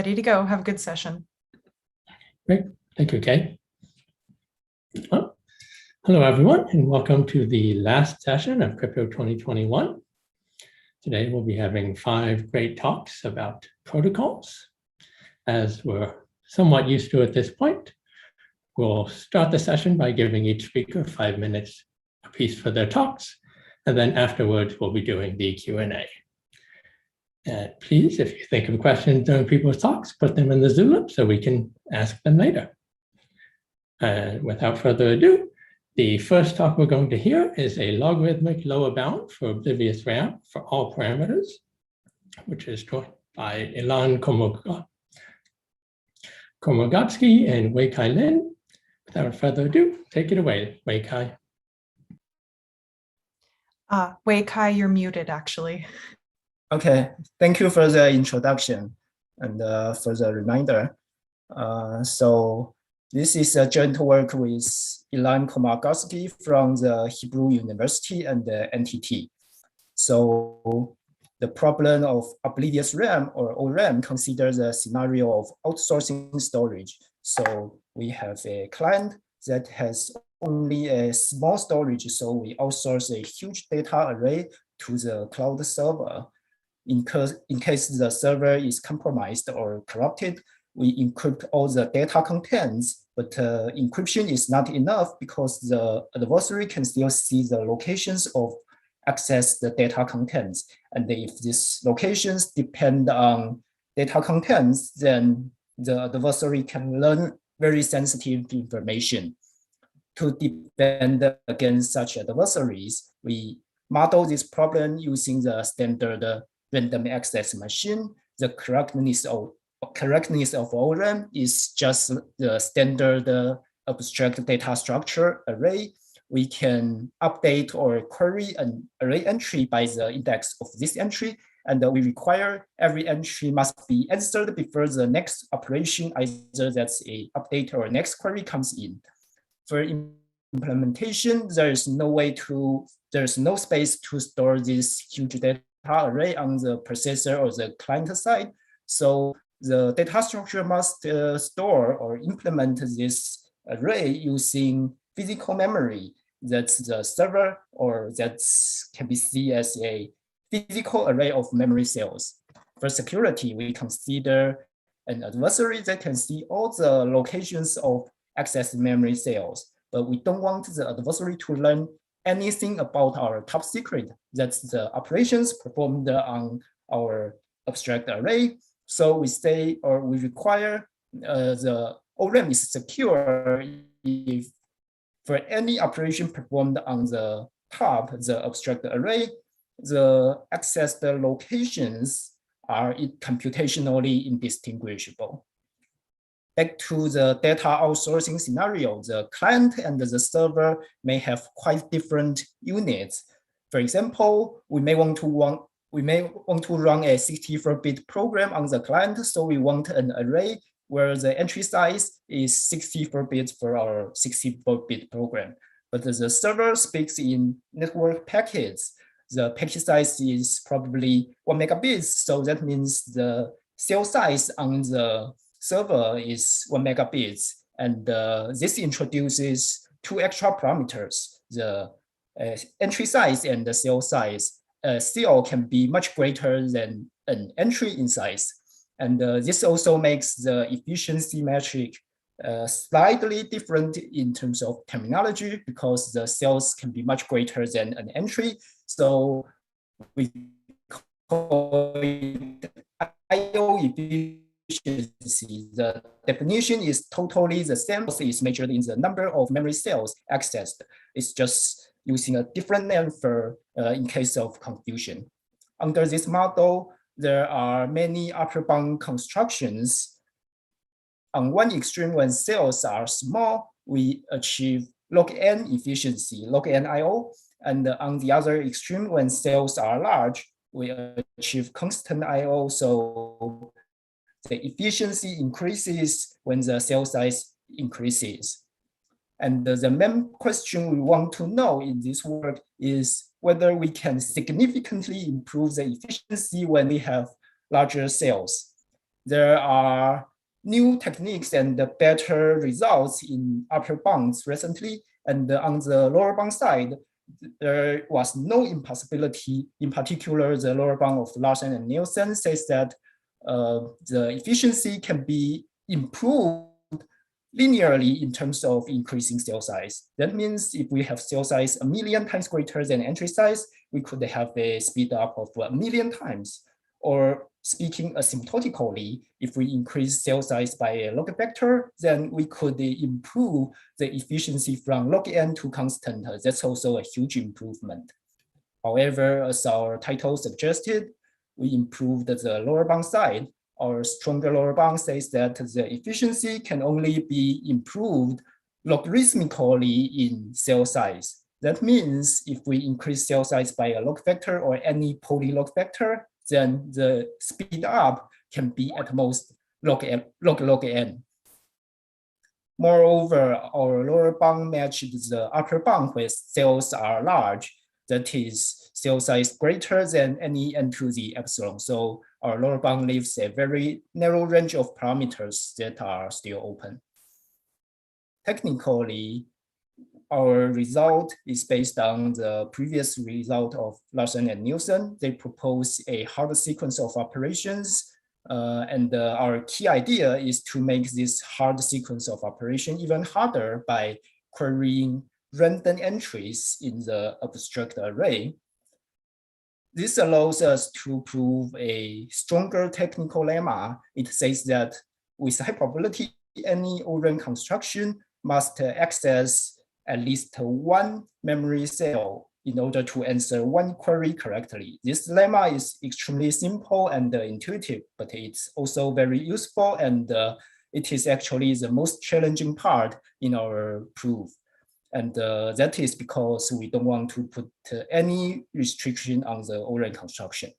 Ready to go. Have a good session. Great. Thank you, Kay. Oh, hello, everyone, and welcome to the last session of Crypto 2021. Today, we'll be having 5 great talks about protocols. As we're somewhat used to at this point, we'll start the session by giving each speaker 5 minutes apiece for their talks, and then afterwards, we'll be doing the Q&A. And please, if you think of questions during people's talks, put them in the Zulip so we can ask them later. And without further ado, the first talk we're going to hear is a logarithmic lower bound for oblivious RAM for all parameters, which is taught by Ilan Komogatsky and Wei-Kai Lin. Without further ado, take it away, Wei-Kai. Wei-Kai, you're muted, actually. Okay, thank you for the introduction and for the reminder. So this is a joint work with Ilan Komogatsky from the Hebrew University and the NTT. So the problem of oblivious RAM or ORAM considers a scenario of outsourcing storage. So we have a client that has only a small storage, so we outsource a huge data array to the cloud server. In case the server is compromised or corrupted, we encrypt all the data contents, but encryption is not enough because the adversary can still see the locations of access the data contents. And if these locations depend on data contents, then the adversary can learn very sensitive information. To defend against such adversaries, we model this problem using the standard random access machine. The correctness of ORAM is just the standard abstract data structure array. We can update or query an array entry by the index of this entry, and we require every entry must be answered before the next operation, either that's a update or next query comes in. For implementation, there's no space to store this huge data array on the processor or the client side. So the data structure must store or implement this array using physical memory. That's the server, or that can be seen as a physical array of memory cells. For security, we consider an adversary that can see all the locations of access memory cells, but we don't want the adversary to learn anything about our top secret. That's the operations performed on our abstract array. So we say, or we require the ORAM is secure if for any operation performed on the top, the abstract array, the accessed locations are computationally indistinguishable. Back to the data outsourcing scenario, the client and the server may have quite different units. For example, we may want to run a 64-bit program on the client, so we want an array where the entry size is 64 bits for our 64-bit program. But the server speaks in network packets. The packet size is probably 1 megabits, so that means the cell size on the server is 1 megabits. And this introduces 2 extra parameters, the entry size and the cell size. Cell can be much greater than an entry in size. And this also makes the efficiency metric slightly different in terms of terminology, because the cells can be much greater than an entry. So we call it I/O efficiency. The definition is totally the same. It's measured in the number of memory cells accessed. It's just using a different name for in case of confusion. Under this model, there are many upper bound constructions. On one extreme, when cells are small, we achieve log n efficiency, log n I/O. And on the other extreme, when cells are large, we achieve constant I/O. So the efficiency increases when the cell size increases. And the main question we want to know in this work is whether we can significantly improve the efficiency when we have larger cells. there are new techniques and better results in upper bounds recently. And on the lower bound side, there was no impossibility. In particular, the lower bound of Larsen and Nielsen says that the efficiency can be improved linearly in terms of increasing cell size. That means if we have cell size 1,000,000 times greater than entry size, we could have a speed up of 1,000,000 times. Or speaking asymptotically, if we increase cell size by a log vector, then we could improve the efficiency from log n to constant. That's also a huge improvement. However, as our title suggested, we improved the lower bound side. Our stronger lower bound says that the efficiency can only be improved logarithmically in cell size. That means if we increase cell size by a log vector or any polylog vector, then the speed up can be at most log n. Moreover, our lower bound matches the upper bound where cells are large, that is cell size greater than any n to the epsilon. So our lower bound leaves a very narrow range of parameters that are still open. Technically, our result is based on the previous result of Larsen and Nielsen. They propose a hard sequence of operations. And our key idea is to make this hard sequence of operation even harder by querying random entries in the abstract array. This allows us to prove a stronger technical lemma. It says that with high probability, any O-ring construction must access at least one memory cell in order to answer one query correctly. This lemma is extremely simple and intuitive, but it's also very useful, and it is actually the most challenging part in our proof. And that is because we don't want to put any restriction on the O-ring construction.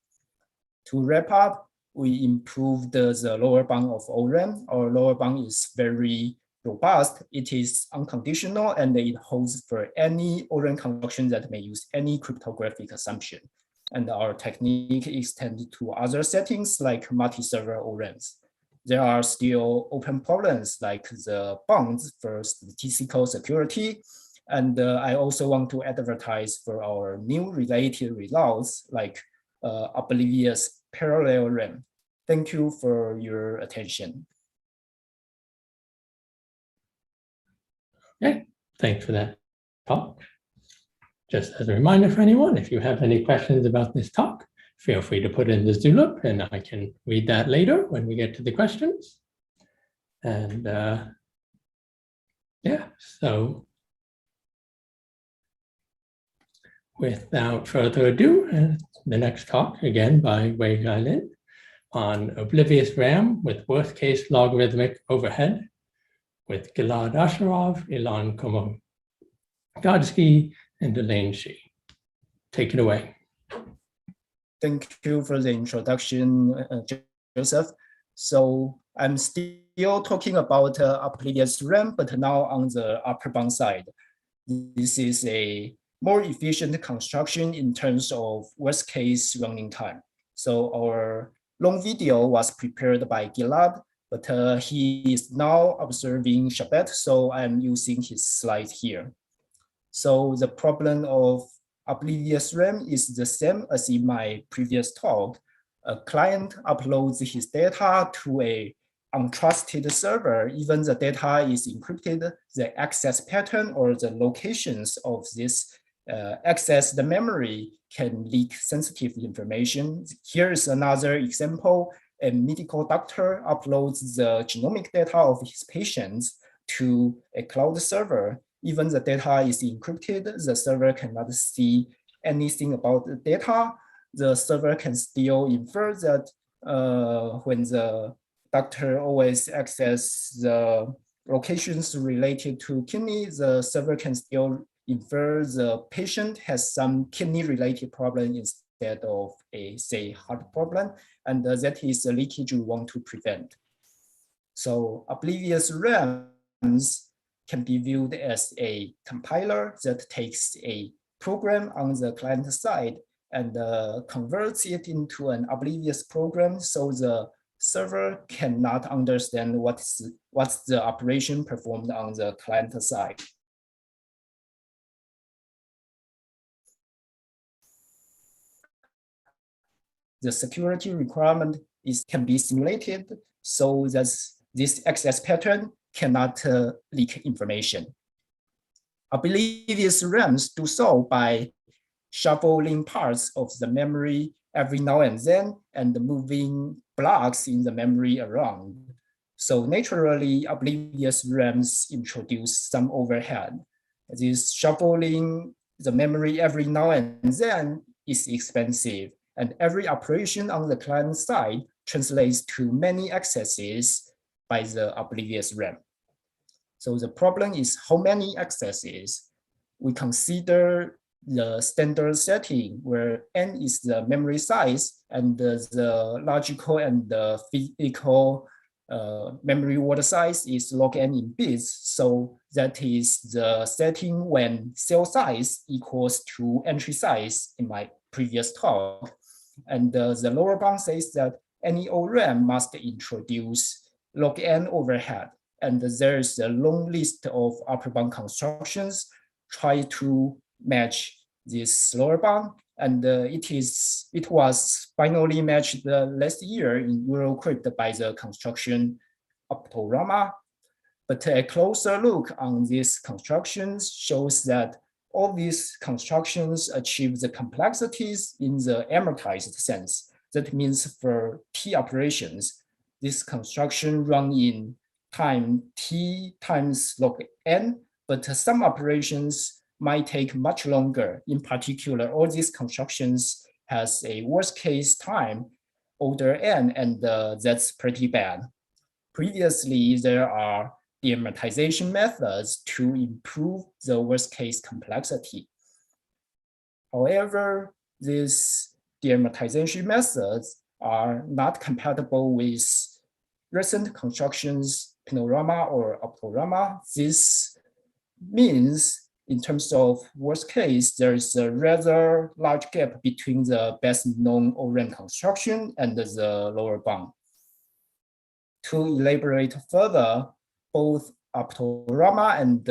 To wrap up, we improved the lower bound of O-ring. Our lower bound is very robust. It is unconditional, and it holds for any O-ring construction that may use any cryptographic assumption. And our technique extends to other settings like multi-server O-rings. There are still open problems like the bounds for statistical security. And I also want to advertise for our new related results like oblivious parallelogram. Thank you for your attention. Okay, thanks for that talk. Just as a reminder for anyone, if you have any questions about this talk, feel free to put in the Zulip and I can read that later when we get to the questions. And yeah, so without further ado, the next talk again by Wei-Kai Lin on oblivious RAM with worst case logarithmic overhead with Gilad Asherov, Ilan Komogodsky, and Elaine Shi. Take it away. Thank you for the introduction, Joseph. So I'm still talking about oblivious RAM, but now on the upper bound side. This is a more efficient construction in terms of worst case running time. So our long video was prepared by Gilad, but he is now observing Shabbat, so I'm using his slides here. So the problem of oblivious RAM is the same as in my previous talk. A client uploads his data to a untrusted server. Even the data is encrypted, the access pattern or the locations of this access the memory can leak sensitive information. Here is another example. A medical doctor uploads the genomic data of his patients to a cloud server. Even the data is encrypted, the server cannot see anything about the data. The server can still infer that when the doctor always access the locations related to kidney, the server can still infer the patient has some kidney-related problem instead of a, say, heart problem, and that is a leakage we want to prevent. So oblivious RAMs can be viewed as a compiler that takes a program on the client side and converts it into an oblivious program. So the server cannot understand what's the operation performed on the client side. The security requirement can be simulated so that this access pattern cannot leak information. Oblivious RAMs do so by shuffling parts of the memory every now and then and moving blocks in the memory around. So naturally, oblivious RAMs introduce some overhead. This shuffling the memory every now and then is expensive, and every operation on the client side translates to many accesses by the oblivious RAM. So the problem is how many accesses. We consider the standard setting where n is the memory size and the logical and the physical memory word size is log n in bits. So that is the setting when cell size equals to entry size in my previous talk. And the lower bound says that any ORAM must introduce log n overhead. And there is a long list of upper bound constructions try to match this lower bound. And it was finally matched last year in Eurocrypt by the construction Optorama. But a closer look on these constructions shows that all these constructions achieve the complexities in the amortized sense. That means for T operations, this construction run in time T times log n, but some operations might take much longer. In particular, all these constructions has a worst case time order n, and that's pretty bad. Previously, there are deamortization methods to improve the worst case complexity. However, these deamortization methods are not compatible with recent constructions, Panorama or Optorama. This means in terms of worst case, there is a rather large gap between the best known ORAM construction and the lower bound. To elaborate further, both Optorama and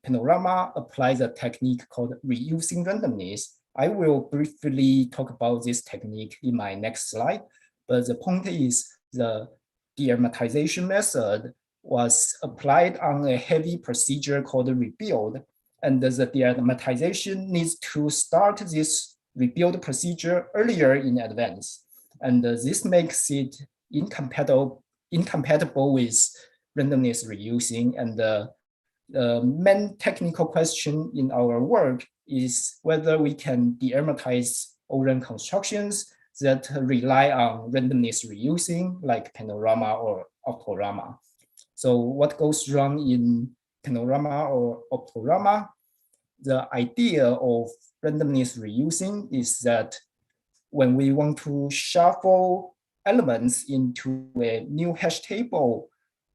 Panorama apply the technique called reusing randomness. I will briefly talk about this technique in my next slide, but the point is the deamortization method was applied on a heavy procedure called rebuild, and the deamortization needs to start this rebuild procedure earlier in advance, and this makes it incompatible with randomness reusing. And the main technical question in our work is whether we can deamortize ORAM constructions that rely on randomness reusing, like Panorama or Optorama. So what goes wrong in Panorama or Optorama? The idea of randomness reusing is that when we want to shuffle elements into a new hash table,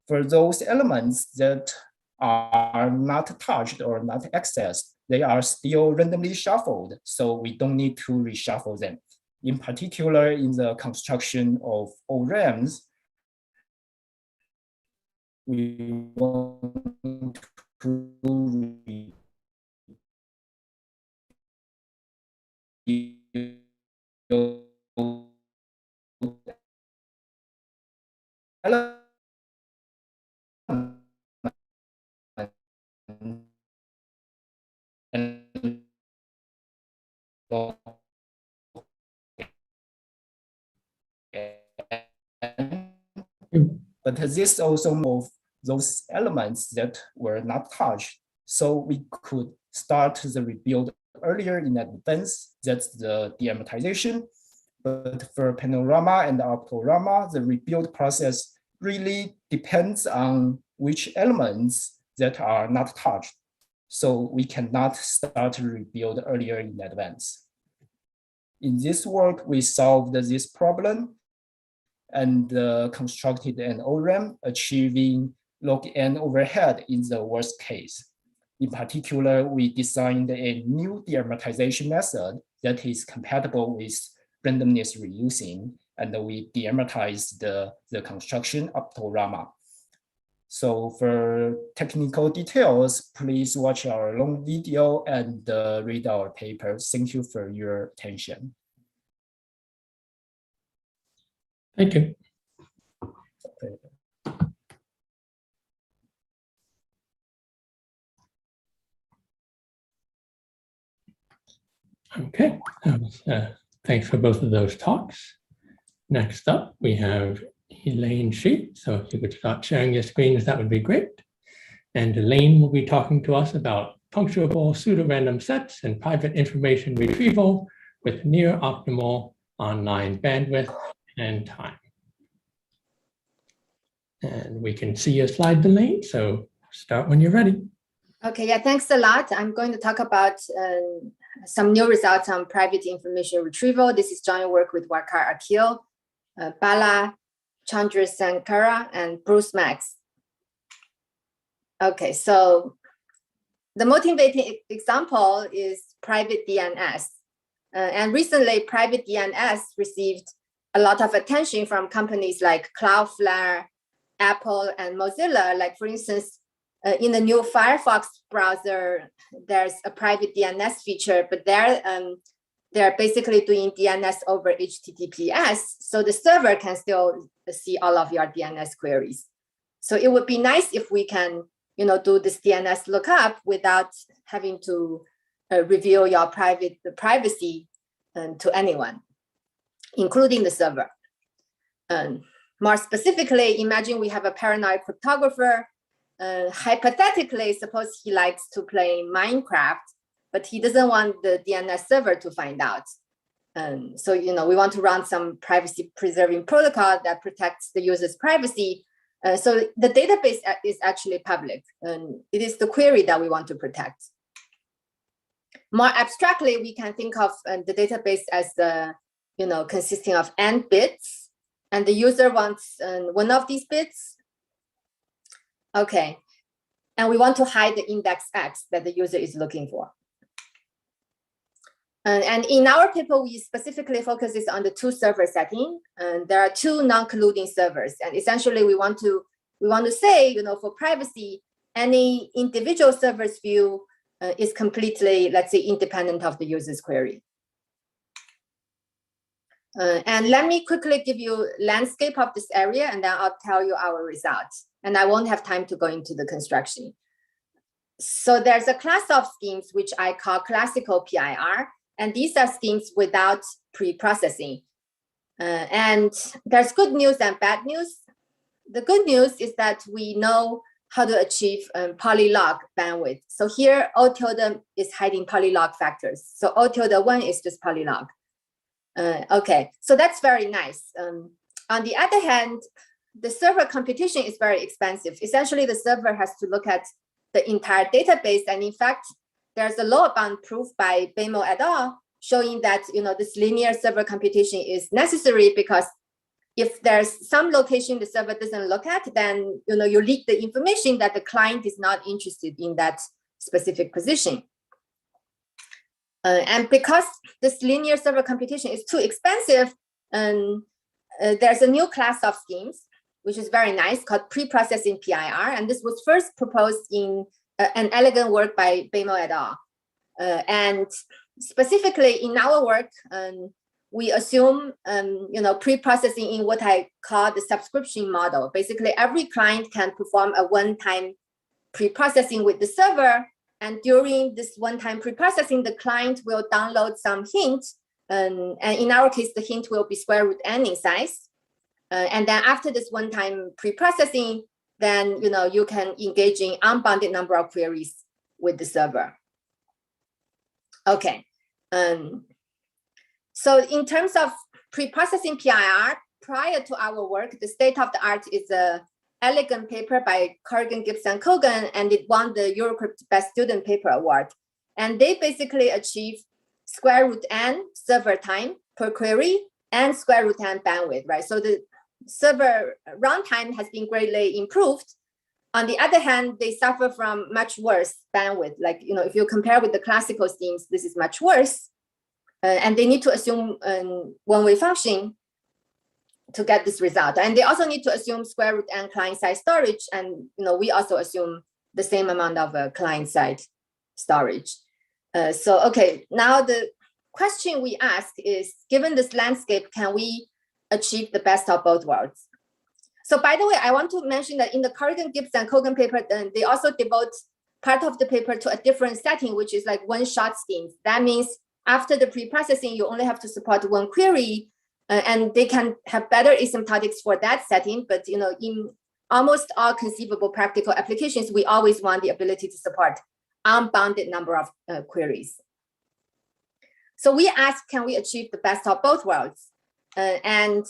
for those elements that are not touched or not accessed, they are still randomly shuffled, so we don't need to reshuffle them. In particular, in the construction of ORAMs, we want to but this also moves those elements that were not touched. So we could start the rebuild earlier in advance. That's the deamortization. But for Panorama and Optorama, the rebuild process really depends on which elements that are not touched. So we cannot start to rebuild earlier in advance. In this work, we solved this problem and constructed an ORAM achieving log n overhead in the worst case. In particular, we designed a new deamortization method that is compatible with randomness reusing. and we deamortize the construction up to Rama. So for technical details, please watch our long video and read our paper. Thank you for your attention. Thank you. Okay, thanks for both of those talks. Next up, we have Elaine Sheet. So if you could start sharing your screens, that would be great. And Elaine will be talking to us about puncturable pseudo-random sets and private information retrieval with near optimal online bandwidth and time. And we can see your slide, Elaine, so start when you're ready. Okay, yeah, thanks a lot. I'm going to talk about some new results on private information retrieval. This is joint work with Wakar Akhil, Bala Chandrasankara, and Bruce Max. Okay, so the motivating example is private DNS. And recently, private DNS received a lot of attention from companies like Cloudflare, Apple, and Mozilla. Like, for instance, in the new Firefox browser, there's a private DNS feature, but they're basically doing DNS over HTTPS, so the server can still see all of your DNS queries. So it would be nice if we can, do this DNS lookup without having to reveal your privacy to anyone, including the server. More specifically, imagine we have a paranoid cryptographer. Hypothetically, suppose he likes to play Minecraft, but he doesn't want the DNS server to find out. So, we want to run some privacy preserving protocol that protects the user's privacy. So the database is actually public, and it is the query that we want to protect. More abstractly, we can think of the database as consisting of n bits, and the user wants one of these bits. Okay, and we want to hide the index X that the user is looking for. And in our paper, we specifically focus on the two server setting. And there are two non-colluding servers. And essentially, we want to say, for privacy, any individual server's view is completely, let's say, independent of the user's query. And let me quickly give you landscape of this area, and then I'll tell you our results. And I won't have time to go into the construction. So there's a class of schemes which I call classical PIR, and these are schemes without pre-processing. And there's good news and bad news. The good news is that we know how to achieve polylog bandwidth. So here, O tilde is hiding polylog factors. So O tilde 1 is just polylog. Okay, so that's very nice. On the other hand, the server computation is very expensive. Essentially, the server has to look at the entire database. And in fact, there's a law-bound proof by Bemo et al. Showing that this linear server computation is necessary, because if there's some location the server doesn't look at, then you leak the information that the client is not interested in that specific position. And because this linear server computation is too expensive, there's a new class of schemes, which is very nice, called pre-processing PIR. And this was first proposed in an elegant work by Bemo et al. And specifically in our work, we assume pre-processing in what I call the subscription model. Basically, every client can perform a one-time pre-processing with the server. And during this one-time pre-processing, the client will download some hint. And in our case, the hint will be square root n in size. And then after this one-time pre-processing, then you can engage in unbounded number of queries with the server. Okay. So in terms of pre-processing PIR, prior to our work, the state of the art is a elegant paper by Corrigan, Gibson, Kogan, and it won the Eurocrypt Best Student Paper Award. And they basically achieve square root n server time per query and square root n bandwidth, right? So the server runtime has been greatly improved. On the other hand, they suffer from much worse bandwidth. Like, if you compare with the classical schemes, this is much worse. And they need to assume one-way function. to get this result. And they also need to assume square root n client-side storage. And we also assume the same amount of client-side storage. Okay, now the question we ask is, given this landscape, can we achieve the best of both worlds? So by the way, I want to mention that in the Corrigan, Gibbs, and Kogan paper, they also devote part of the paper to a different setting, which is like one-shot schemes. That means after the pre-processing, you only have to support one query, and they can have better asymptotics for that setting. But in almost all conceivable practical applications, we always want the ability to support unbounded number of queries. So we ask, can we achieve the best of both worlds? And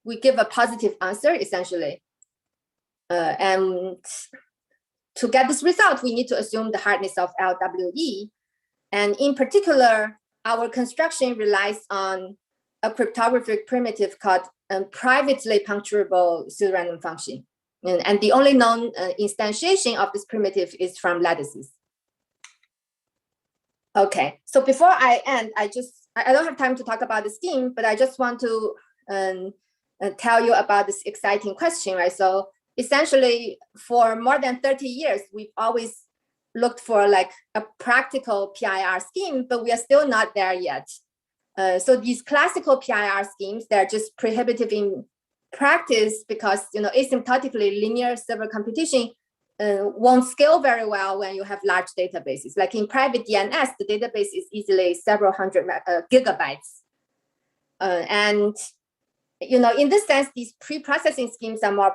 we give a positive answer, essentially. And to get this result, we need to assume the hardness of LWE. And in particular, our construction relies on a cryptographic primitive called a privately puncturable pseudorandom function. And the only known instantiation of this primitive is from lattices. Okay, so before I end, I don't have time to talk about the scheme, but I just want to tell you about this exciting question, right? So essentially, for more than 30 years, we've always looked for like a practical PIR scheme, but we are still not there yet. So these classical PIR schemes, they're just prohibitive in practice because asymptotically linear server computation won't scale very well when you have large databases. Like in private DNS, the database is easily several hundred gigabytes. And in this sense, these pre-processing schemes are more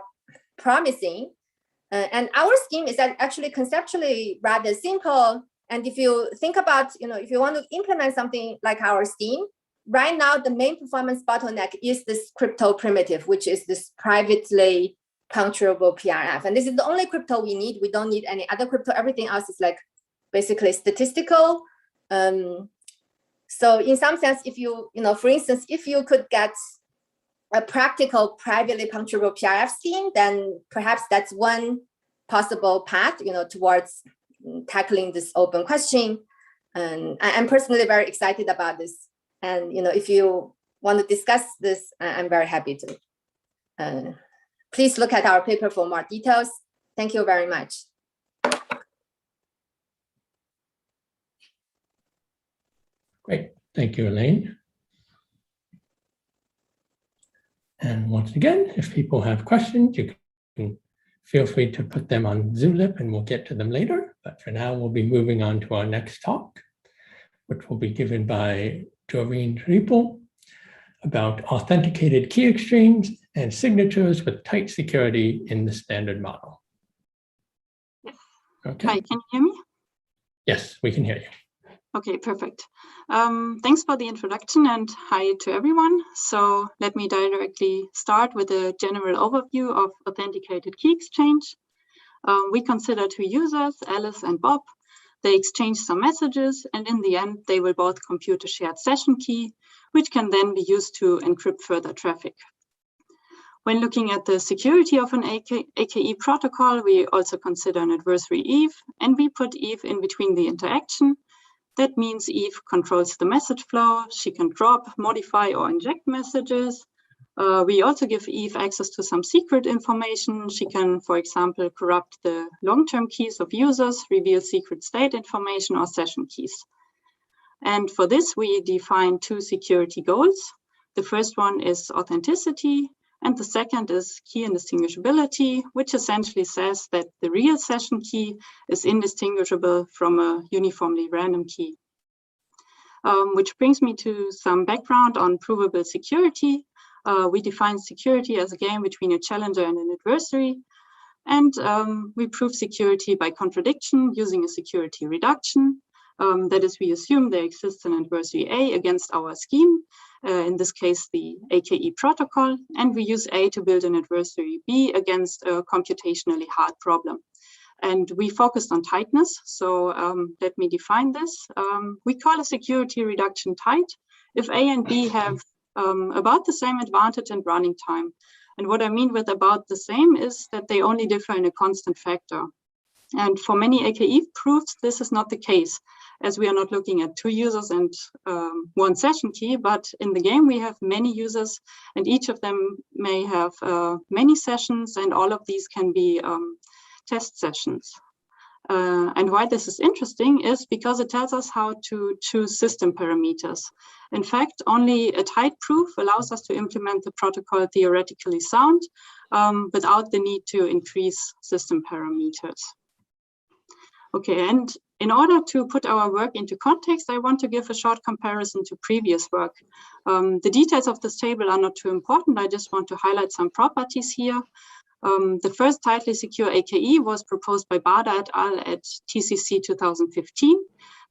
promising. And our scheme is actually conceptually rather simple. And if you think about, if you want to implement something like our scheme, right now, the main performance bottleneck is this crypto primitive, which is this privately puncturable PRF. And this is the only crypto we need. We don't need any other crypto. Everything else is like basically statistical. So in some sense, if for instance, if you could get a practical privately puncturable PRF scheme, then perhaps that's one possible path, towards tackling this open question. And I'm personally very excited about this. And if you want to discuss this, I'm very happy to. Please look at our paper for more details. Thank you very much. Great, thank you, Elaine. And once again, if people have questions, you can feel free to put them on Zulip and we'll get to them later. But for now, we'll be moving on to our next talk, which will be given by Doreen Riepel about authenticated key exchange and signatures with tight security in the standard model. Yes. Okay. Hi, can you hear me? Yes, we can hear you. Okay, perfect. Thanks for the introduction and hi to everyone. So let me directly start with a general overview of authenticated key exchange. We consider two users, Alice and Bob. They exchange some messages and in the end, they will both compute a shared session key, which can then be used to encrypt further traffic. When looking at the security of an AKE protocol, we also consider an adversary Eve, and we put Eve in between the interaction. That means Eve controls the message flow. She can drop, modify, or inject messages. We also give Eve access to some secret information. She can, for example, corrupt the long-term keys of users, reveal secret state information, or session keys. And for this, we define two security goals. The first one is authenticity, and the second is key indistinguishability, which essentially says that the real session key is indistinguishable from a uniformly random key. Which brings me to some background on provable security. We define security as a game between a challenger and an adversary. And we prove security by contradiction using a security reduction. That is, we assume there exists an adversary A against our scheme, in this case, the AKE protocol, and we use A to build an adversary B against a computationally hard problem. And we focused on tightness, so let me define this. We call a security reduction tight if A and B have about the same advantage in running time. And what I mean with about the same is that they only differ in a constant factor. And for many AKE proofs, this is not the case. as we are not looking at 2 users and 1 session key, but in the game we have many users and each of them may have many sessions, and all of these can be test sessions. And why this is interesting is because it tells us how to choose system parameters. In fact, only a tight proof allows us to implement the protocol theoretically sound without the need to increase system parameters. Okay, and in order to put our work into context, I want to give a short comparison to previous work. The details of this table are not too important. I just want to highlight some properties here. The first tightly secure AKE was proposed by Bada et al. At TCC 2015.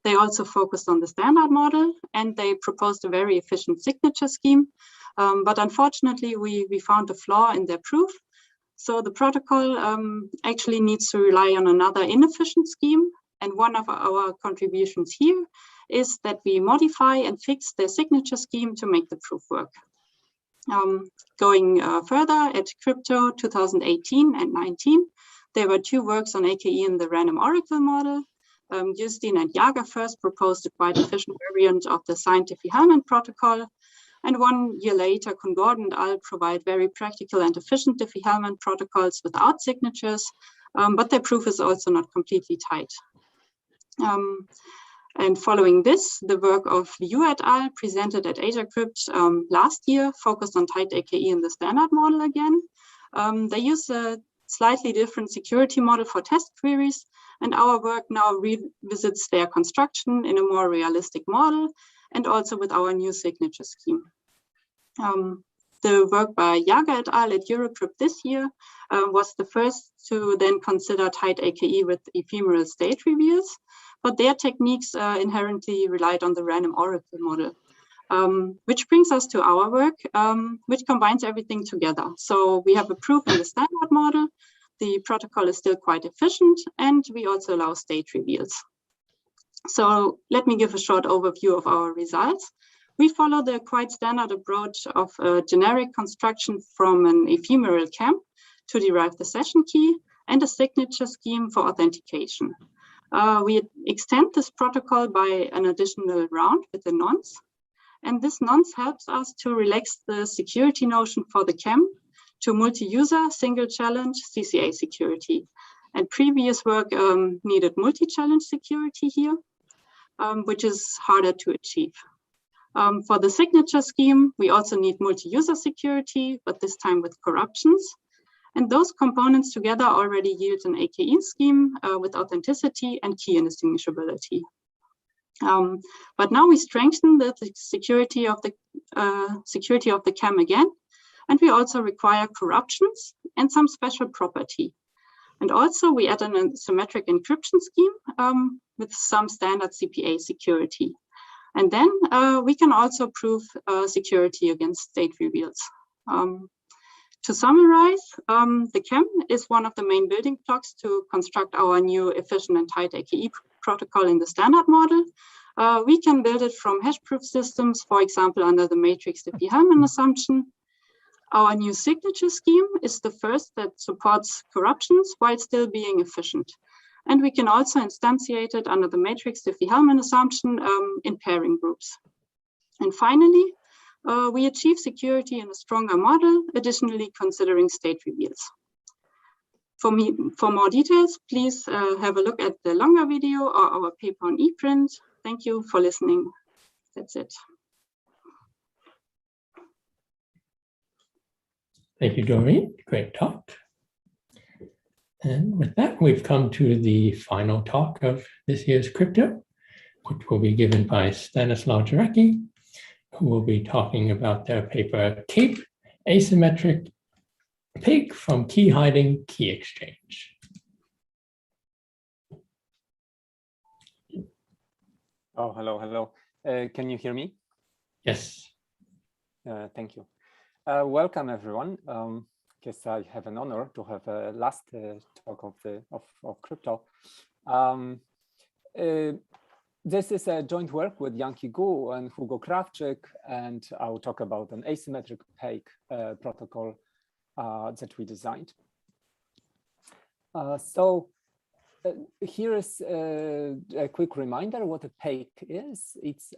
They also focused on the standard model and they proposed a very efficient signature scheme. But unfortunately, we found a flaw in their proof. So the protocol actually needs to rely on another inefficient scheme. And one of our contributions here is that we modify and fix the signature scheme to make the proof work. Going further, at Crypto 2018 and 19, there were 2 works on AKE in the random oracle model. Justin and Jager first proposed a quite efficient variant of the signed Diffie-Hellman protocol. And 1 year later, Concorde and al. Provide very practical and efficient Diffie-Hellman protocols without signatures, but their proof is also not completely tight. And following this, the work of Liu et al. Presented at AsiaCrypt last year focused on tight AKE in the standard model again. They use a slightly different security model for test queries, and our work now revisits their construction in a more realistic model and also with our new signature scheme. The work by Jager et al. At Eurocrypt this year was the first to then consider tight AKE with ephemeral state reveals, but their techniques inherently relied on the random oracle model, which brings us to our work, which combines everything together. So we have a proof in the standard model, the protocol is still quite efficient, and we also allow state reveals. So let me give a short overview of our results. We follow the quite standard approach of a generic construction from an ephemeral camp to derive the session key and a signature scheme for authentication. We extend this protocol by an additional round with the nonce. And this nonce helps us to relax the security notion for the CAM to multi-user, single challenge, CCA security. And previous work needed multi-challenge security here, which is harder to achieve. For the signature scheme, we also need multi-user security, but this time with corruptions. And those components together already yield an AKE scheme with authenticity and key indistinguishability. But now we strengthen the security of the CAM again, and we also require corruptions and some special property. And also we add an symmetric encryption scheme with some standard CPA security. And then we can also prove security against state reveals. To summarize, the CAM is one of the main building blocks to construct our new efficient and tight AKE protocol in the standard model. We can build it from hash-proof systems, for example, under the matrix Diffie-Hellman assumption. Our new signature scheme is the first that supports corruptions while still being efficient. And we can also instantiate it under the matrix Diffie-Hellman assumption in pairing groups. And finally, we achieve security in a stronger model, additionally considering state reveals. For more details, please have a look at the longer video or our paper on ePrint. Thank you for listening. That's it. Thank you, Doreen. Great talk. And with that, we've come to the final talk of this year's crypto, which will be given by Stanislaw Jarecki, who will be talking about their paper, Cape Asymmetric Pig from Key Hiding Key Exchange. Oh, hello. Can you hear me? Yes. Thank you. Welcome, everyone. Guess I have an honor to have a last talk of crypto. This is a joint work with Yankee Gu and Hugo Krawczyk, and I'll talk about an asymmetric peg protocol that we designed. So here is a quick reminder what a PAKE is. It's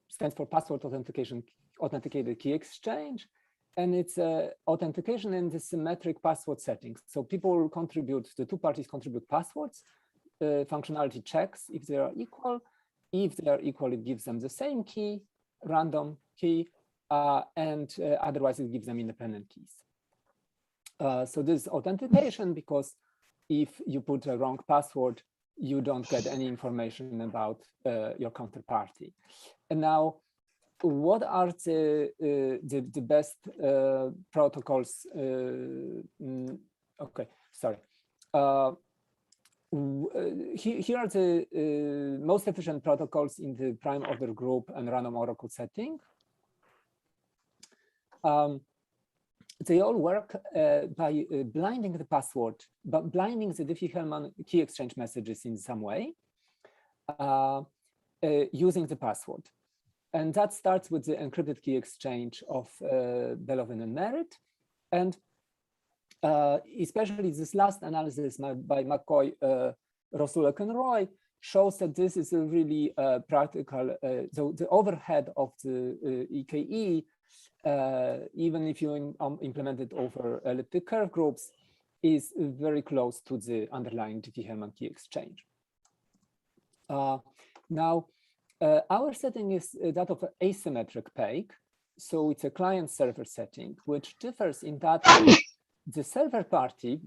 stands for Password Authenticated Key Exchange, and it's authentication in the symmetric password settings. So people contribute, the two parties contribute passwords. Functionality checks if they are equal. If they are equal, it gives them the same key, random key, and otherwise it gives them independent keys. So this is authentication, because if you put a wrong password, you don't get any information about your counterparty. And now, what are the best protocols? Okay, sorry. Here are the most efficient protocols in the prime order group and random oracle setting. They all work by blinding the password, but blinding the Diffie-Hellman key exchange messages in some way using the password. And that starts with the encrypted key exchange of Belovin and Merritt. And especially this last analysis by McCoy, Rosulek and Roy shows that this is a really practical, so the overhead of the EKE, even if you implement it over elliptic curve groups, is very close to the underlying Diffie-Hellman key exchange. Now, our setting is that of an asymmetric PAKE. So it's a client-server setting, which differs in that the server party,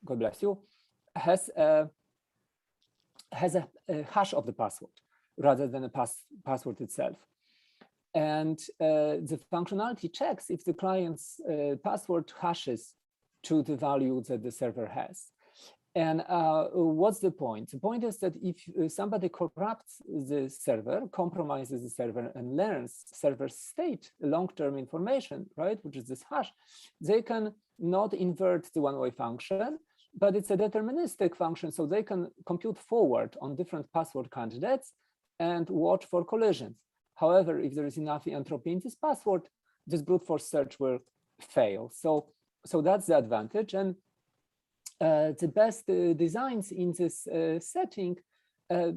God bless you, has a hash of the password rather than a password itself. And the functionality checks if the client's password hashes to the value that the server has. And what's the point? The point is that if somebody corrupts the server, compromises the server, and learns server state, long-term information, right, which is this hash, they can not invert the one-way function, but it's a deterministic function, so they can compute forward on different password candidates and watch for collisions. However, if there is enough entropy in this password, this brute force search will fail. So that's the advantage. And the best designs in this setting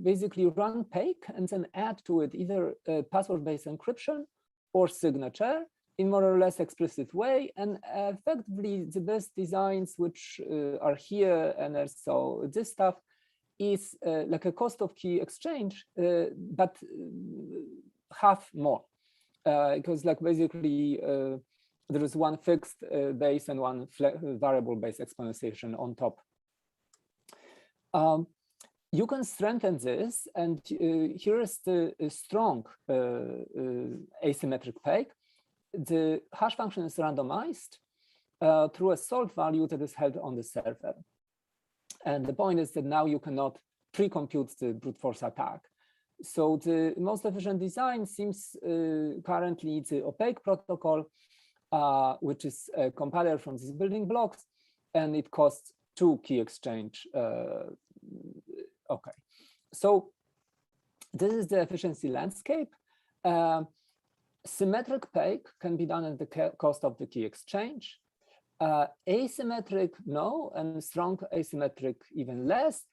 basically run PAKE and then add to it either password-based encryption or signature in more or less explicit way. And effectively, the best designs which are here, and so this stuff is like a cost of key exchange, but half more, because like basically there is one fixed base and one variable base exponentiation on top. You can strengthen this, and here is the strong asymmetric PAKE. The hash function is randomized through a salt value that is held on the server. And the point is that now you cannot pre-compute the brute force attack. So the most efficient design seems currently the opaque protocol, which is a compiler from these building blocks, and it costs 2 key exchange. Okay, so this is the efficiency landscape. Symmetric PAKE can be done at the cost of the key exchange. Asymmetric, no, and strong asymmetric, even less.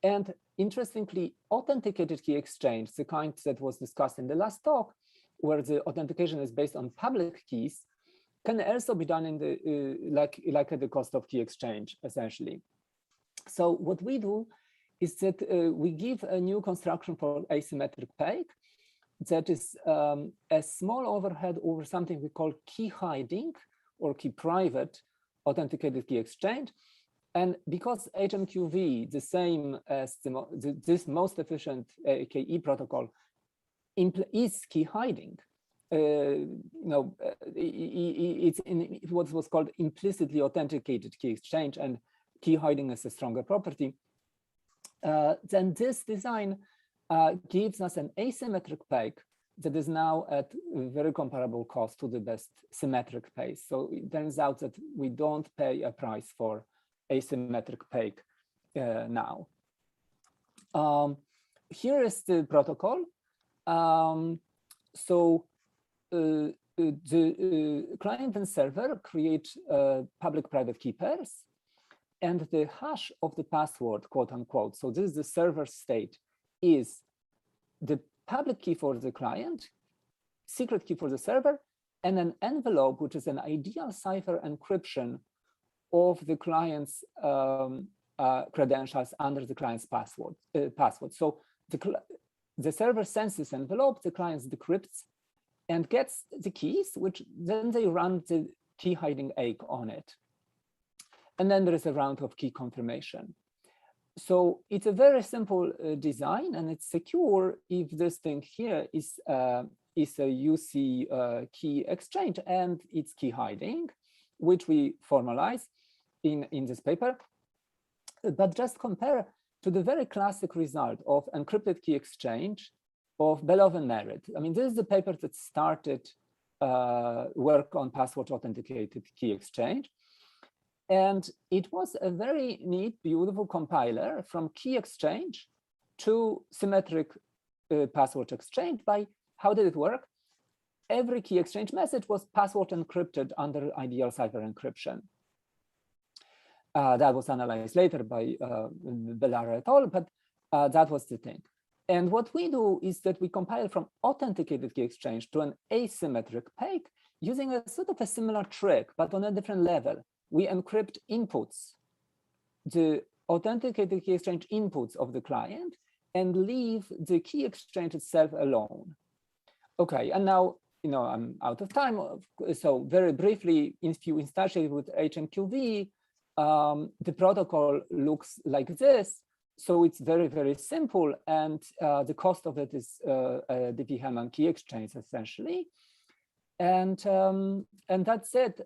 And interestingly, authenticated key exchange, the kind that was discussed in the last talk, where the authentication is based on public keys, can also be done in the like at the cost of key exchange, essentially. So what we do is that we give a new construction for asymmetric PAKE that is a small overhead over something we call key hiding or key private authenticated key exchange. And because HMQV, the same as this most efficient AKE protocol, is key hiding, it's in what was called implicitly authenticated key exchange, and key hiding is a stronger property. Then this design gives us an asymmetric PAKE that is now at a very comparable cost to the best symmetric PAKE. So it turns out that we don't pay a price for asymmetric PAKE now. Here is the protocol. The client and server create public-private key pairs, and the hash of the password, quote unquote, so this is the server state, is the public key for the client, secret key for the server, and an envelope, which is an ideal cipher encryption of the client's credentials under the client's password. So the server sends this envelope, the client decrypts and gets the keys, which then they run the key hiding egg on it. And then there is a round of key confirmation. So it's a very simple design, and it's secure if this thing here is a UC key exchange and it's key hiding, which we formalize in this paper. But just compare to the very classic result of encrypted key exchange of Belov and Merritt. I mean, this is the paper that started work on password authenticated key exchange. And it was a very neat, beautiful compiler from key exchange to symmetric password exchange. By how did it work? Every key exchange message was password encrypted under ideal cipher encryption. That was analyzed later by Bellara et al., but that was the thing. And what we do is that we compile from authenticated key exchange to an asymmetric peg using a sort of a similar trick, but on a different level. We encrypt inputs, the authenticated key exchange inputs of the client, and leave the key exchange itself alone. Okay, and now, I'm out of time. So very briefly, if you instantiate with HMQV, the protocol looks like this. So it's very, very simple. And the cost of it is DP-Hellman key exchange, essentially. And that's it.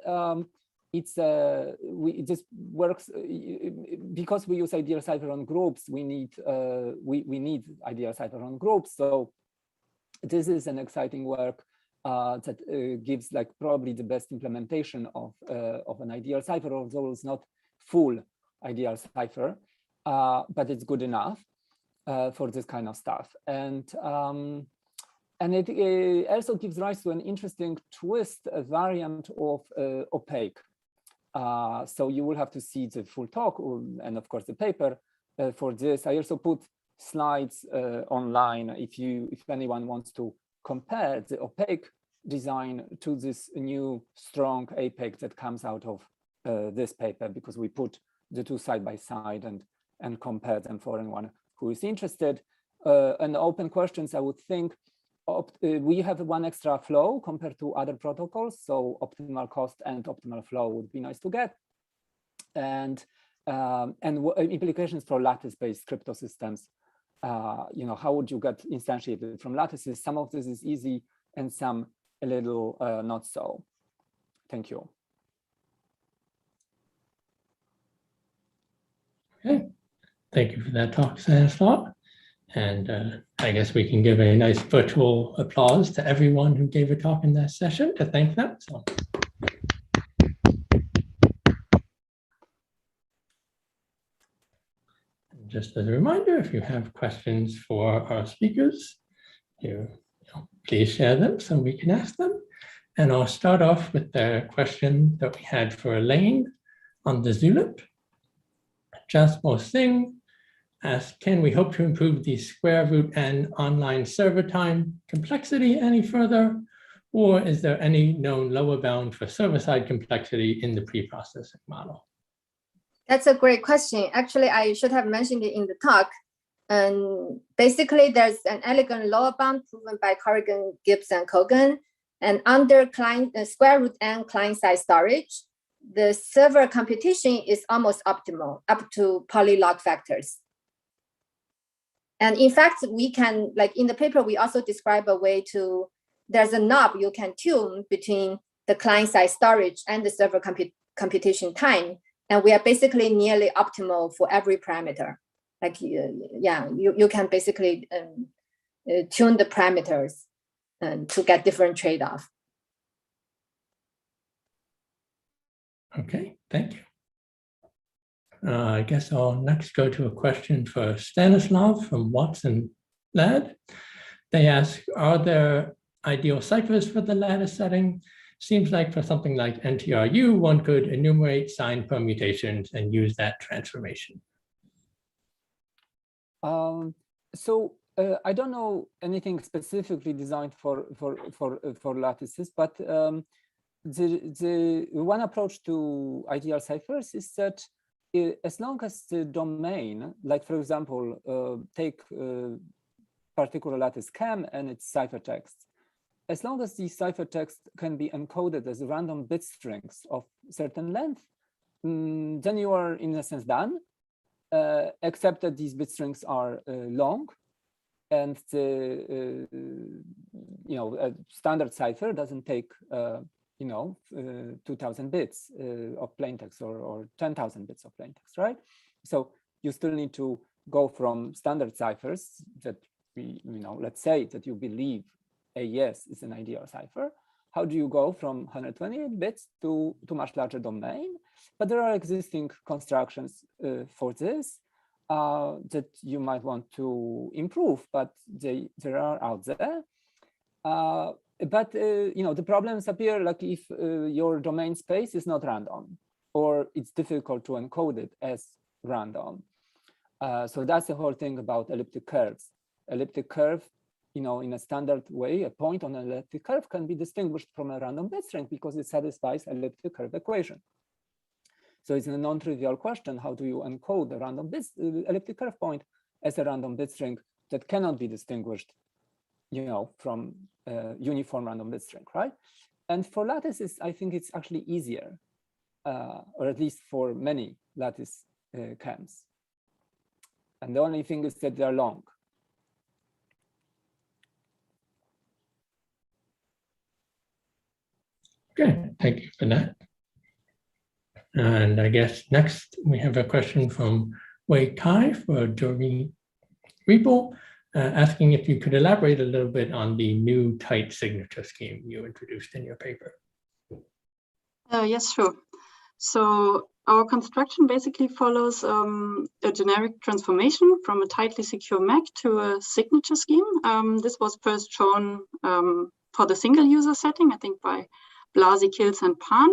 This works because we use ideal cipher on groups. We need ideal cipher on groups. So this is an exciting work that gives probably the best implementation of an ideal cipher, although it's not full ideal cipher, but it's good enough for this kind of stuff. And it also gives rise to an interesting twist, a variant of opaque. So you will have to see the full talk and of course the paper for this. I also put slides online if anyone wants to compare the opaque design to this new strong APEC that comes out of this paper, because we put the two side by side and compare them for anyone who is interested. And open questions, I would think we have one extra flow compared to other protocols, so optimal cost and optimal flow would be nice to get, and implications for lattice-based crypto systems. How would you get instantiated from lattices? Some of this is easy, and some a little not so. Thank you. Okay, thank you for that talk, Stanislav. And I guess we can give a nice virtual applause to everyone who gave a talk in that session to thank them. So. Just as a reminder, if you have questions for our speakers, please share them so we can ask them. And I'll start off with the question that we had for Elaine on the Zulip. Jasper Singh asked, can we hope to improve the square root and online server time complexity any further? Or is there any known lower bound for server-side complexity in the pre-processing model? That's a great question. Actually, I should have mentioned it in the talk. And basically, there's an elegant lower bound proven by Corrigan, Gibbs, and Kogan. And under square root and client-side storage, the server computation is almost optimal up to polylog factors. And in fact, we can, in the paper, we also describe a way to, there's a knob you can tune between the client-side storage and the server computation time. And we are basically nearly optimal for every parameter. You can basically tune the parameters to get different trade-off. Okay, thank you. I guess I'll next go to a question for Stanislav from Watson Lad. They ask, are there ideal ciphers for the lattice setting? seems like for something like NTRU, one could enumerate sign permutations and use that transformation. I don't know anything specifically designed for lattices, but the one approach to ideal ciphers is that as long as the domain, like for example, take particular lattice CAM and its ciphertext, as long as the ciphertext can be encoded as random bit strings of certain length, then you are in a sense done, except that these bit strings are long, and the a standard cipher doesn't take 2000 bits of plaintext or 10,000 bits of plaintext, right? So you still need to go from standard ciphers that let's say that you believe AES is an ideal cipher. How do you go from 128 bits to much larger domain? But there are existing constructions for this that you might want to improve, but they are out there. But the problems appear like if your domain space is not random, or it's difficult to encode it as random. So that's the whole thing about elliptic curves. Elliptic curve, in a standard way, a point on an elliptic curve can be distinguished from a random bit string because it satisfies elliptic curve equation. So it's a non-trivial question: how do you encode a random elliptic curve point as a random bit string that cannot be distinguished, from a uniform random bit string, right? And for lattices, I think it's actually easier, or at least for many lattice CAMs. And the only thing is that they're long. Okay, thank you for that. And I guess next we have a question from Wei Kai for Jory Repo, asking if you could elaborate a little bit on the new tight signature scheme you introduced in your paper. Yes, sure. So our construction basically follows a generic transformation from a tightly secure MAC to a signature scheme. This was first shown for the single user setting, I think by Blasi, Kills, and Pan.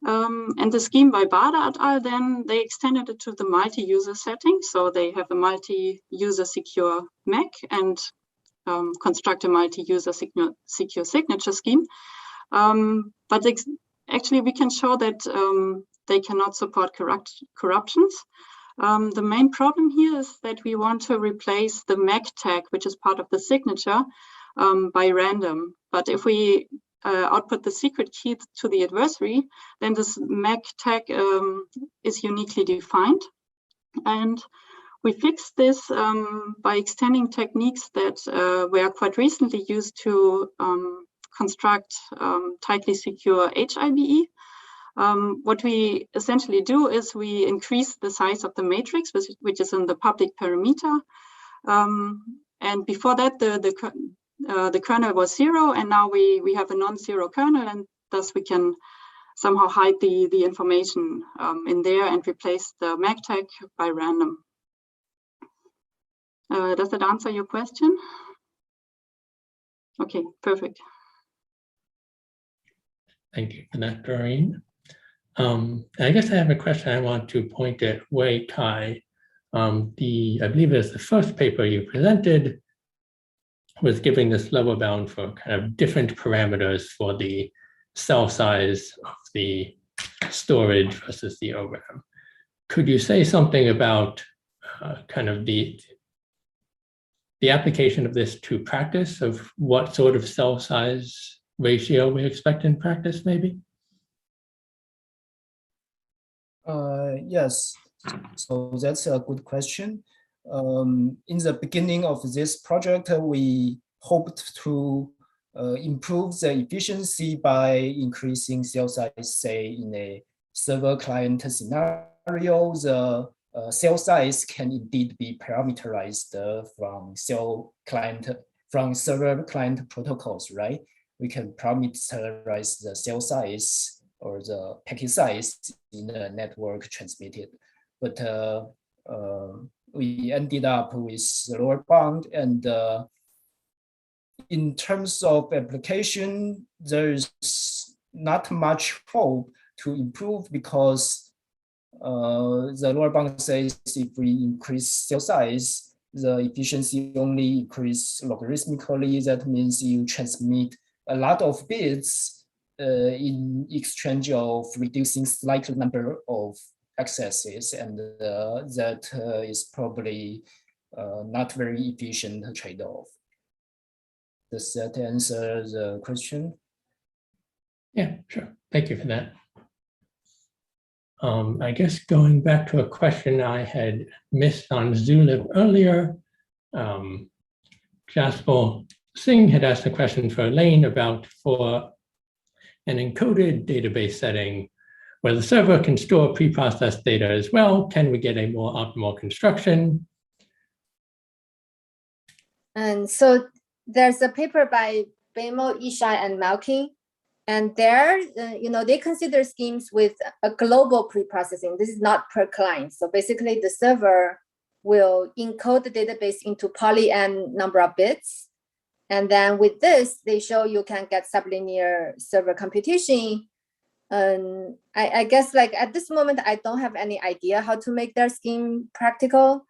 And the scheme by Bada et al. Then they extended it to the multi-user setting. So they have a multi-user secure MAC and construct a multi-user secure signature scheme. But actually, we can show that they cannot support corruptions. The main problem here is that we want to replace the MAC tag, which is part of the signature, by random. But if we output the secret key to the adversary, then this MAC tag is uniquely defined. And we fixed this by extending techniques that were quite recently used to construct tightly secure HIBE. What we essentially do is we increase the size of the matrix, which is in the public parameter. And before that, the kernel was 0, and now we have a non-zero kernel, and thus we can somehow hide the information in there and replace the MAC tag by random. Does that answer your question? Okay, perfect. Thank you for that, Doreen. I guess I have a question I want to point at Wei Kai. I believe it was the first paper you presented was giving this lower bound for kind of different parameters for the cell size of the storage versus the ORAM. Could you say something about kind of the application of this to practice, of what sort of cell size ratio we expect in practice, maybe? Yes, so that's a good question. In the beginning of this project, we hoped to improve the efficiency by increasing cell size, say in a server client scenario. The cell size can indeed be parameterized from server client protocols, right? We can parameterize the cell size or the packet size in the network transmitted, but we ended up with the lower bound, and in terms of application, there's not much hope to improve because the lower bound says if we increase cell size, the efficiency only increase logarithmically. That means you transmit a lot of bits in exchange of reducing slight number of accesses, and that is probably not very efficient trade-off. Does that answer the question? Yeah, sure. Thank you for that. I guess going back to a question I had missed on Zulip earlier, Jasper Singh had asked a question for Elaine about for an encoded database setting where the server can store preprocessed data as well. Can we get a more optimal construction? And so there's a paper by Bemo, Ishai, and Malkin. And there, they consider schemes with a global preprocessing. This is not per client. So basically the server will encode the database into poly-n number of bits. And then with this, they show you can get sublinear server computation. I guess like at this moment, I don't have any idea how to make their scheme practical.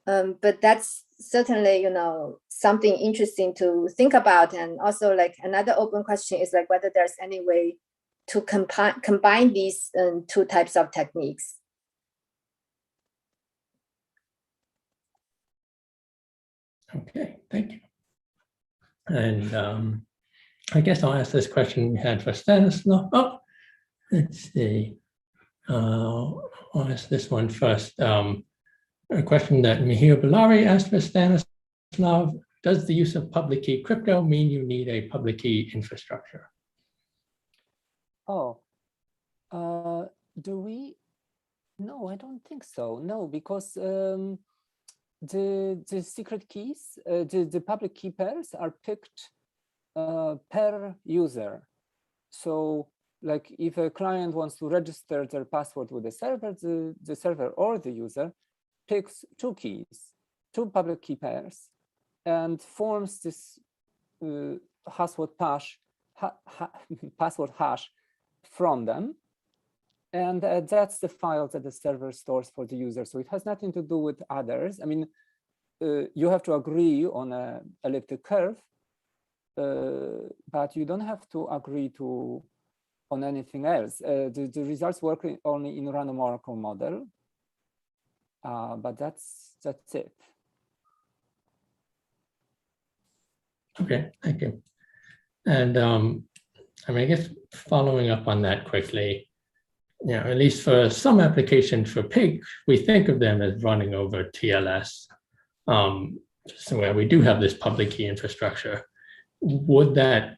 But that's certainly, something interesting to think about. And also like another open question is like whether there's any way to combine these two types of techniques. Okay, thank you. And I guess I'll ask this question we had for Stanislav. Oh, let's see. I'll ask this one first. A question that Mihir Bellari asked for Stanislav: does the use of public key crypto mean you need a public key infrastructure? Oh, do we? No, I don't think so. No, because the secret keys, the public key pairs are picked per user. So like if a client wants to register their password with the server, the server or the user picks two keys, two public key pairs, and forms this password hash from them. And that's the file that the server stores for the user. So it has nothing to do with others. I mean, you have to agree on an elliptic curve, but you don't have to agree on anything else. The results work only in random oracle model. But that's it. Okay, thank you. And I mean, I guess following up on that quickly, at least for some applications for PIG, we think of them as running over TLS, so where we do have this public key infrastructure. Do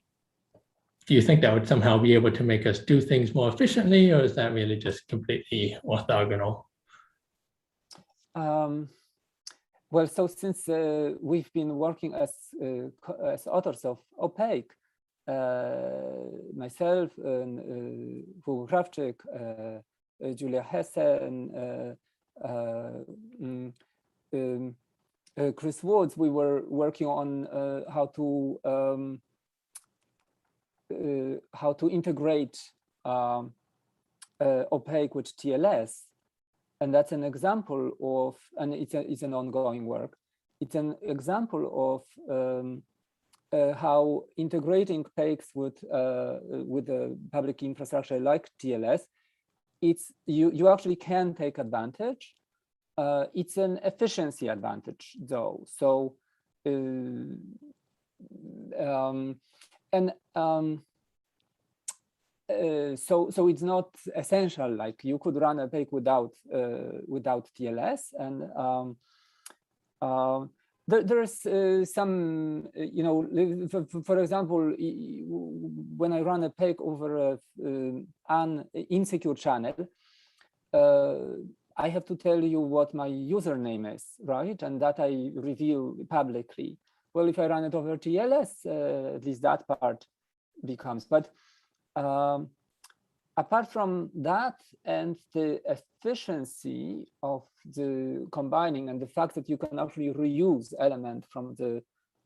you think that would somehow be able to make us do things more efficiently, or is that really just completely orthogonal? Well, so since we've been working as authors of Opaque, myself and Hugo Krawczyk, Julia Hesse, and Chris Woods, we were working on how to integrate Opaque with TLS. And that's an example of, and it's an ongoing work. It's an example of how integrating PAKes with the public infrastructure like TLS, you actually can take advantage. It's an efficiency advantage though. So so it's not essential. Like you could run a PAKE without TLS, and there's some, for example, when I run a PAKE over an insecure channel, I have to tell you what my username is, right? And that I reveal publicly. Well, if I run it over TLS, at least that part becomes, but apart from that and the efficiency of the combining and the fact that you can actually reuse element from the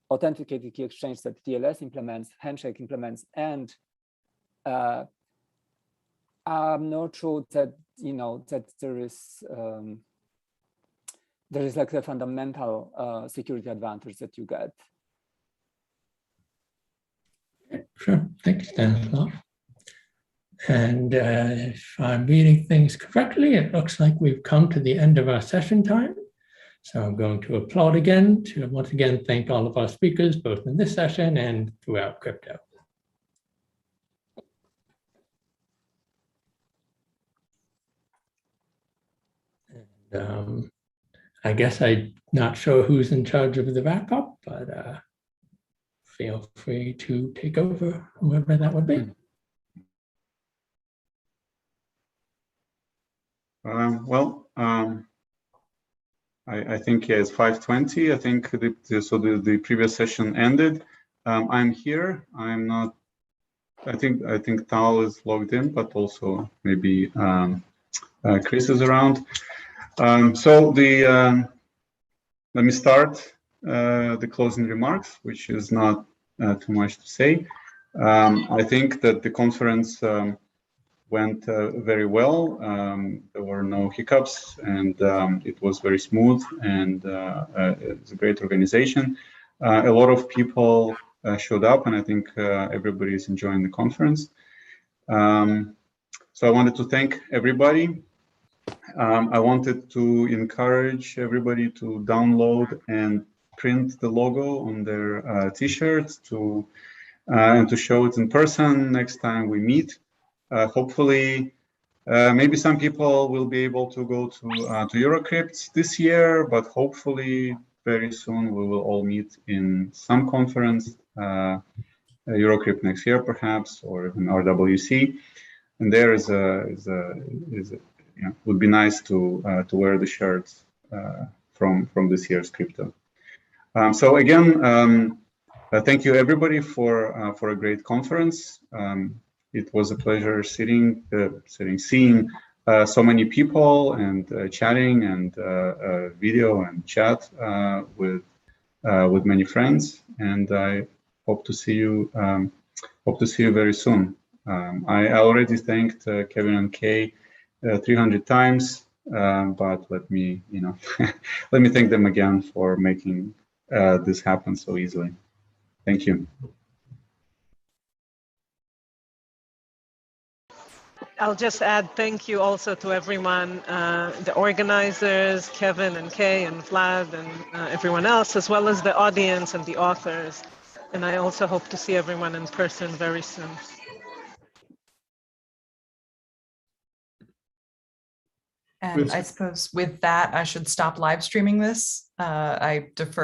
authenticated key exchange that TLS implements, Handshake implements, and I'm not sure that that there is like the fundamental security advantage that you get. Sure, thanks, Stanislav. And if I'm reading things correctly, it looks like we've come to the end of our session time. So I'm going to applaud again to once again thank all of our speakers, both in this session and throughout crypto. And, I guess I'm not sure who's in charge of the wrap up, but feel free to take over, whoever that would be. I think it's 5:20. I think the previous session ended. I'm here. I'm not. I think Tal is logged in, but also maybe Chris is around. Let me start the closing remarks, which is not too much to say. I think that the conference went very well. There were no hiccups, and it was very smooth, and it's a great organization. A lot of people showed up, and I think everybody is enjoying the conference. So I wanted to thank everybody. I wanted to encourage everybody to download and print the logo on their t-shirts and to show it in person next time we meet. Hopefully, maybe some people will be able to go to Eurocrypt this year, but hopefully very soon we will all meet in some conference, Eurocrypt next year perhaps, or in RWC. And there would be nice to wear the shirts from this year's crypto. So again, thank you everybody for a great conference. It was a pleasure seeing so many people and chatting and video and chat with many friends. And I hope to see you very soon. I already thanked Kevin and Kay 300 times, but let me let me thank them again for making this happen so easily. Thank you. I'll just add thank you also to everyone, the organizers, Kevin and Kay and Vlad and everyone else, as well as the audience and the authors. And I also hope to see everyone in person very soon. And I suppose with that, I should stop live streaming this. I defer